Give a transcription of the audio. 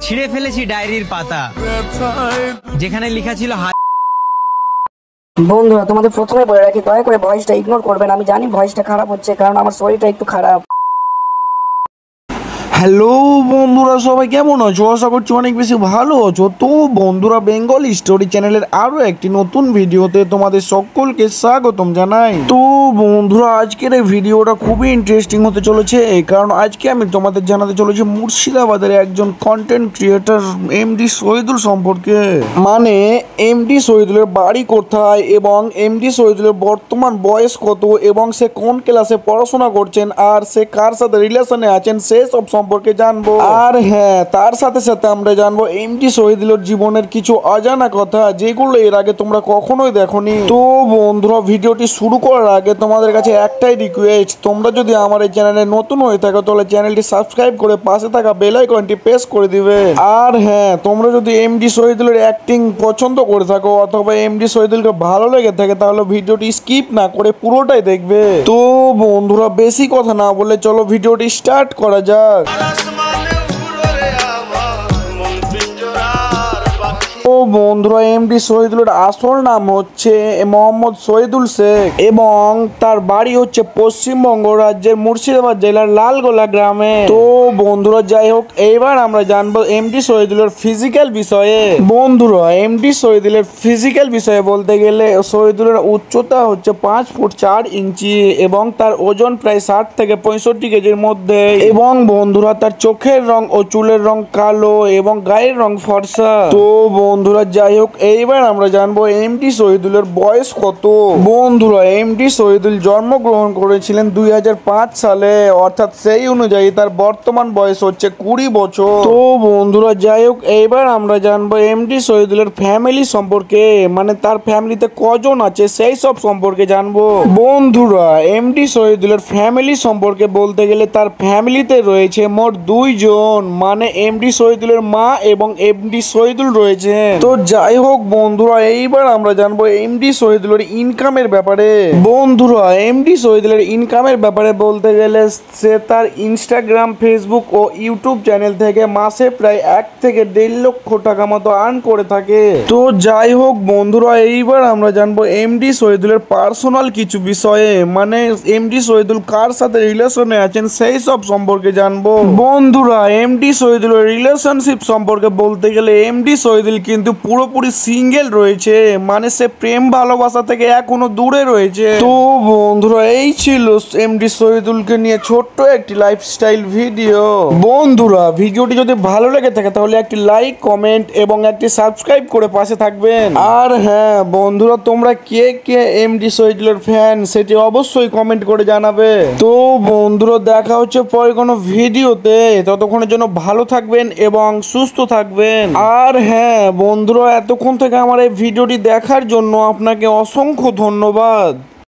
ছিঁড়ে ফেলেছি ডায়েরির পাতা, যেখানে লেখা ছিল বন্ধুরা তোমাদের প্রথমে বলে রাখি, দয়া করে ভয়েসটা ইগনোর করবেন। আমি জানি ভয়েসটা খারাপ হচ্ছে, কারণ আমার শরীরটা একটু খারাপ। হ্যালো বন্ধুরা, সবাই কেমন আছো? আশা করছি অনেক বেশি ভালো আছো। তো বন্ধুরা, বেঙ্গলি স্টোরি চ্যানেলের আরো একটি নতুন ভিডিওতে তোমাদের সকলকে স্বাগতম জানাই। তো বন্ধুরা, আজকের এই ভিডিওটা খুবই ইন্টারেস্টিং হতে চলেছে, কারণ আজকে আমি তোমাদের জানাতে চলেছি মুর্শিদাবাদের একজন কন্টেন্ট ক্রিয়েটর এমডি শহীদুল সম্পর্কে। মানে এমডি শহীদুলের বাড়ি কোথায় এবং এমডি শহীদুলের বর্তমান বয়স কত এবং সে কোন ক্লাসে পড়াশোনা করছেন আর সে কার সাথে রিলেশনে আছেন সেসব সম্পর্কে জানবো। আর হ্যাঁ, তার সাথে সাথে আমরা জানবো এমডি শহীদুলের জীবনের কিছু অজানা কথা, যেগুলো এর আগে তোমরা কখনোই দেখোনি। তো বন্ধুরা, ভিডিওটি শুরু করার আগে তোমাদের কাছে একটাই রিকোয়েস্ট, তোমরা যদি আমার এই চ্যানেলে নতুন হয়ে থাকো তাহলে চ্যানেলটি সাবস্ক্রাইব করে পাশে থাকা বেল আইকনটি প্রেস করে দিবে। আর হ্যাঁ, তোমরা যদি এমডি শহীদুলের অ্যাক্টিং পছন্দ করে থাকো অথবা এমডি শহীদুলকে ভালো লেগে থাকে তাহলে ভিডিওটি স্কিপ না করে পুরোটাই দেখবে। তো বন্ধুরা, বেশি কথা না বলে চলো ভিডিওটি স্টার্ট করা যাক। ও বন্ধুরা, এমডি শহীদুলের আসল নাম হচ্ছে মোহাম্মদ শহীদুল শেখ এবং তার বাড়ি হচ্ছে পশ্চিমবঙ্গ রাজ্যের মুর্শিদাবাদ জেলার লালগোলা গ্রামে। তো বন্ধুরা, যাই হোক, এইবার আমরা জানবো এমডি শহীদুলের ফিজিক্যাল বিষয়ে। বন্ধুরা, এমডি শহীদুলের ফিজিক্যাল বিষয়ে বলতে গেলে শহীদুলের উচ্চতা হচ্ছে 5 ফুট 4 ইঞ্চি এবং তার ওজন প্রায় 60 থেকে 65 কেজির মধ্যে। এবং বন্ধুরা, তার চোখের রং ও চুলের রং কালো এবং গায়ের রং ফর্সা। তো বন্ধুরা, যাই হোক, এইবার আমরা জানবো এমডি শহীদুলের বয়স কত। বন্ধুরা, এমডি শহীদুল জন্মগ্রহণ করেছিলেন 2005 সালে, অর্থাৎ সেই অনুযায়ী তার বর্তমান বয়স হচ্ছে 20 বছর। তো বন্ধুরা, যাই হোক, এইবার আমরা জানবো এমডি শহীদুলের ফ্যামিলি সম্পর্কে, মানে তার ফ্যামিলিতে কজন আছে সেই সব সম্পর্কে জানবো। বন্ধুরা, এমডি শহীদুলের ফ্যামিলি সম্পর্কে বলতে গেলে তার ফ্যামিলিতে রয়েছে মোট 2 জন, মানে এমডি শহীদুলের মা এবং এমডি শহীদুল রয়েছে। তো যাই হোক বন্ধুরা, এইবার আমরা জানবো এমডি শহীদুলের ইনকামের ব্যাপারে। বন্ধুরা, এমডি শহীদুলের ইনকামের ব্যাপারে বলতে গেলে সে তার ইনস্টাগ্রাম, ফেসবুক ও ইউটিউব চ্যানেল থেকে মাসে প্রায় 1 থেকে 1.5 লক্ষ টাকা মতো আর্ন করে থাকে। তো যাই হোক বন্ধুরা, এইবার আমরা জানবো এমডি শহীদুলের পার্সোনাল কিছু বিষয়ে, মানে এমডি শহীদুল কার সাথে রিলেশনে আছেন সেই সব সম্পর্কে জানবো। বন্ধুরা, এমডি শহীদুলের রিলেশনশিপ সম্পর্কে বলতে গেলে এমডি শহীদুল কিন্তু পুরোপুরি সিঙ্গেল রয়েছে, মানে সে প্রেম ভালোবাসা থেকে এখনো দূরে রয়েছে। তো বন্ধুরা, এই ছিল এমডি শহীদুলকে নিয়ে ছোট্ট একটি লাইফস্টাইল ভিডিও। বন্ধুরা, ভিডিওটি যদি ভালো লেগে থাকে তাহলে একটি লাইক, কমেন্ট এবং একটি সাবস্ক্রাইব করে পাশে থাকবেন। আর হ্যাঁ বন্ধুরা, তোমরা কে কে এমডি শহীদুলের ফ্যান সেটি অবশ্যই কমেন্ট করে জানাবে। তো বন্ধুরা, দেখা হচ্ছে পরে কোনো ভিডিওতে, ততক্ষণের জন্য ভালো থাকবেন এবং সুস্থ থাকবেন। আর হ্যাঁ বন্ধুরা, এতক্ষণ থেকে আমার এই ভিডিওটি দেখার জন্য আপনাকে অসংখ্য ধন্যবাদ।